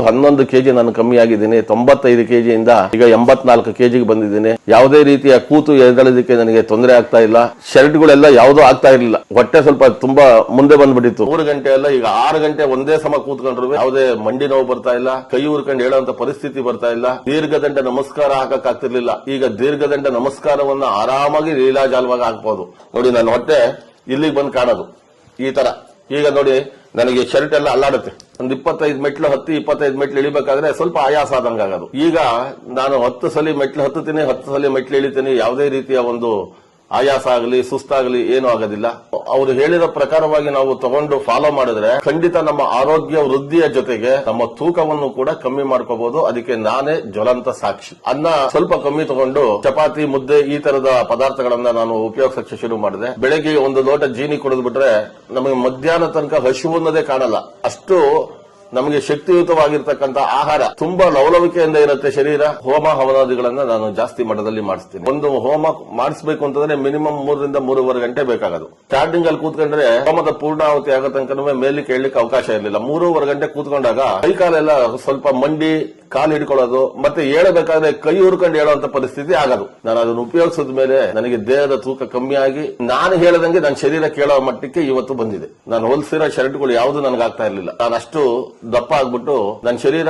11 KG ನಾನು ಕಮ್ಮಿ ಆಗಿದ್ದೀನಿ. 95 ಕೆಜಿಯಿಂದ ಈಗ 84 ಕೆಜಿಗೆ ಬಂದಿದ್ದೀನಿ. ಯಾವುದೇ ರೀತಿಯ ಕೂತು ಎದ್ದೇಳೋದಕ್ಕೆ ನನಗೆ ತೊಂದರೆ ಆಗ್ತಾ ಇಲ್ಲ. ಶರ್ಟ್ಗಳೆಲ್ಲ ಯಾವುದೂ ಆಗ್ತಾ ಇರಲಿಲ್ಲ. ಹೊಟ್ಟೆ ಸ್ವಲ್ಪ ತುಂಬಾ ಮುಂದೆ ಬಂದ್ಬಿಟ್ಟಿತ್ತು. 3 ಗಂಟೆ ಎಲ್ಲ ಈಗ 6 ಗಂಟೆ ಒಂದೇ ಸಮ ಕೂತ್ಕೊಂಡ್ರು ಯಾವುದೇ ಮಂಡಿ ನೋವು ಬರ್ತಾ ಇಲ್ಲ, ಕೈ ಊರ್ಕೊಂಡು ಹೇಳುವಂತ ಪರಿಸ್ಥಿತಿ ಬರ್ತಾ ಇಲ್ಲ. ದೀರ್ಘದಂಡ ನಮಸ್ಕಾರ ಹಾಕಕ್ ಆಗ್ತಿರ್ಲಿಲ್ಲ. ಈಗ ದೀರ್ಘದಂಡ ನಮಸ್ಕಾರವನ್ನ ಆರಾಮಾಗಿ ಲೀಲಾಜಾಲವಾಗಿ ಹಾಕ್ಬಹುದು. ನೋಡಿ ನನ್ನ ಹೊಟ್ಟೆ ಇಲ್ಲಿಗೆ ಬಂದು ಕಾಣೋದು ಈ ತರ. ಈಗ ನೋಡಿ ನನಗೆ ಶರ್ಟ್ ಎಲ್ಲ ಅಲ್ಲಾಡುತ್ತೆ. ಒಂದು 25 ಮೆಟ್ಲು ಹತ್ತಿ 25 ಮೆಟ್ಲು ಇಳಿಬೇಕಾದ್ರೆ ಸ್ವಲ್ಪ ಆಯಾಸ ಆದಂಗ ಆಗೋದು. ಈಗ ನಾನು 10 ಸಲ ಮೆಟ್ಲು ಹತ್ತುತ್ತೀನಿ, 10 ಸಲ ಮೆಟ್ಲು ಇಳಿತೀನಿ. ಯಾವುದೇ ರೀತಿಯ ಒಂದು ಆಯಾಸ ಆಗಲಿ ಸುಸ್ತಾಗಲಿ ಏನೂ ಆಗೋದಿಲ್ಲ. ಅವರು ಹೇಳಿದ ಪ್ರಕಾರವಾಗಿ ನಾವು ತಗೊಂಡು ಫಾಲೋ ಮಾಡಿದ್ರೆ ಖಂಡಿತ ನಮ್ಮ ಆರೋಗ್ಯ ವೃದ್ಧಿಯ ಜೊತೆಗೆ ನಮ್ಮ ತೂಕವನ್ನು ಕೂಡ ಕಮ್ಮಿ ಮಾಡ್ಕೋಬಹುದು. ಅದಕ್ಕೆ ನಾನೇ ಜ್ವಲಂತ ಸಾಕ್ಷಿ. ಅನ್ನ ಸ್ವಲ್ಪ ಕಮ್ಮಿ ತಗೊಂಡು ಚಪಾತಿ, ಮುದ್ದೆ ಈ ತರದ ಪದಾರ್ಥಗಳನ್ನ ನಾನು ಉಪಯೋಗಿಸಕ್ಕೆ ಶುರು ಮಾಡಿದೆ. ಬೆಳಗ್ಗೆ ಒಂದು ಲೋಟ ಜೀನಿ ಕುಡಿದು ಬಿಟ್ರೆ ನಮಗೆ ಮಧ್ಯಾಹ್ನ ತನಕ ಹಸಿವು ಅನ್ನೋದೇ ಕಾಣಲ್ಲ. ಅಷ್ಟು ನಮಗೆ ಶಕ್ತಿಯುತವಾಗಿರ್ತಕ್ಕಂಥ ಆಹಾರ. ತುಂಬಾ ಲವಲವಿಕೆಯಿಂದ ಇರುತ್ತೆ ಶರೀರ. ಹೋಮ ಹವನಾದಿಗಳನ್ನ ನಾನು ಜಾಸ್ತಿ ಮಟ್ಟದಲ್ಲಿ ಮಾಡಿಸ್ತೀನಿ. ಒಂದು ಹೋಮ ಮಾಡಿಸಬೇಕು ಅಂತಂದ್ರೆ ಮಿನಿಮಮ್ 3 ರಿಂದ 3.5 ಗಂಟೆ ಬೇಕಾಗೋದು. ಸ್ಟಾರ್ಟಿಂಗ್ ಅಲ್ಲಿ ಕೂತ್ಕೊಂಡ್ರೆ ಹೋಮದ ಪೂರ್ಣಾವತಿ ಆಗೋ ತನಕ ಮೇಲಿಕ್ಕೆ ಹೇಳಲಿಕ್ಕೆ ಅವಕಾಶ ಇರಲಿಲ್ಲ. 3.5 ಗಂಟೆ ಕೂತ್ಕೊಂಡಾಗ ಕೈ ಕಾಲೆಲ್ಲ ಸ್ವಲ್ಪ ಮಂಡಿ, ಕಾಲು ಹಿಡ್ಕೊಳ್ಳೋದು, ಮತ್ತೆ ಹೇಳಬೇಕಾದ್ರೆ ಕೈ ಹುರ್ಕೊಂಡು ಹೇಳುವಂತ ಪರಿಸ್ಥಿತಿ ಆಗೋದು. ನಾನು ಅದನ್ನು ಉಪಯೋಗಿಸಿದ ಮೇಲೆ ನನಗೆ ದೇಹದ ತೂಕ ಕಮ್ಮಿ ಆಗಿ ನಾನು ಹೇಳದಂಗೆ ನನ್ನ ಶರೀರ ಕೇಳೋ ಮಟ್ಟಕ್ಕೆ ಇವತ್ತು ಬಂದಿದೆ. ನಾನು ಹೊಲಿಸಿರೋ ಶರ್ಟ್ಗಳು ಯಾವುದು ನನಗಾಗ್ತಾ ಇರಲಿಲ್ಲ. ನಾನು ಅಷ್ಟು ದಪ್ಪ ಆಗ್ಬಿಟ್ಟು ನನ್ನ ಶರೀರ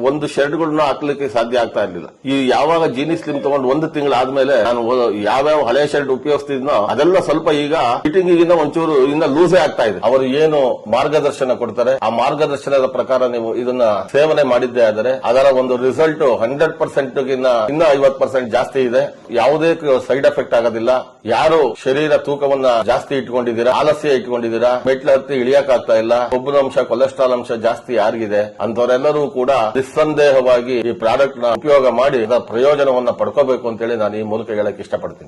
ಒಂದು ಶರ್ಟ್ಗಳನ್ನ ಹಾಕ್ಲಿಕ್ಕೆ ಸಾಧ್ಯ ಆಗ್ತಾ ಇರಲಿಲ್ಲ. ಈ ಯಾವಾಗ ಜೀನಿ ಸ್ಲಿಮ್ ತಗೊಂಡು 1 ತಿಂಗಳು ಆದ್ಮೇಲೆ ನಾನು ಯಾವ್ಯಾವ ಹಳೆ ಶರ್ಟ್ ಉಪಯೋಗಿಸ್ತಿದ್ನೋ ಅದೆಲ್ಲ ಸ್ವಲ್ಪ ಈಗ ಫಿಟ್ಟಿಂಗ್ ಒಂಚೂರು ಇನ್ನ ಲೂಸೇ ಆಗ್ತಾ ಇದೆ. ಅವರು ಏನು ಮಾರ್ಗದರ್ಶನ ಕೊಡ್ತಾರೆ ಆ ಮಾರ್ಗದರ್ಶನದ ಪ್ರಕಾರ ನೀವು ಇದನ್ನ ಸೇವನೆ ಮಾಡಿದ್ದೇ ಆದರೆ ಅದರ ಒಂದು ರಿಸಲ್ಟ್ 100% ಇನ್ನ 50% ಜಾಸ್ತಿ ಇದೆ. ಯಾವುದೇ ಸೈಡ್ ಎಫೆಕ್ಟ್ ಆಗೋದಿಲ್ಲ. ಯಾರು ಶರೀರ ತೂಕವನ್ನ ಜಾಸ್ತಿ ಇಟ್ಕೊಂಡಿದ್ದೀರಾ, ಆಲಸ್ಯ ಇಟ್ಕೊಂಡಿದ್ದೀರಾ, ಮೆಟ್ಲು ಹತ್ತಿ ಇಳಿಯಕ್ ಆಗ್ತಾ ಇಲ್ಲ, ಕೊಬ್ಬಿನಾಂಶ ಕೊಲೆಸ್ಟ್ರಾಲ್ ಅಂಶ ಜಾಸ್ತಿ ಯಾರಿಗಿದೆ ಅಂತವರೆಲ್ಲರೂ ಕೂಡ ನಿಸ್ಸಂದೇಹವಾಗಿ ಈ ಪ್ರಾಡಕ್ಟ್ ನ ಉಪಯೋಗ ಮಾಡಿ ಅದರ ಪ್ರಯೋಜನವನ್ನ ಪಡ್ಕೋಬೇಕು ಅಂತೇಳಿ ನಾನು ಈ ಮೂಲಕ ಹೇಳಕ್ ಇಷ್ಟಪಡ್ತೀನಿ.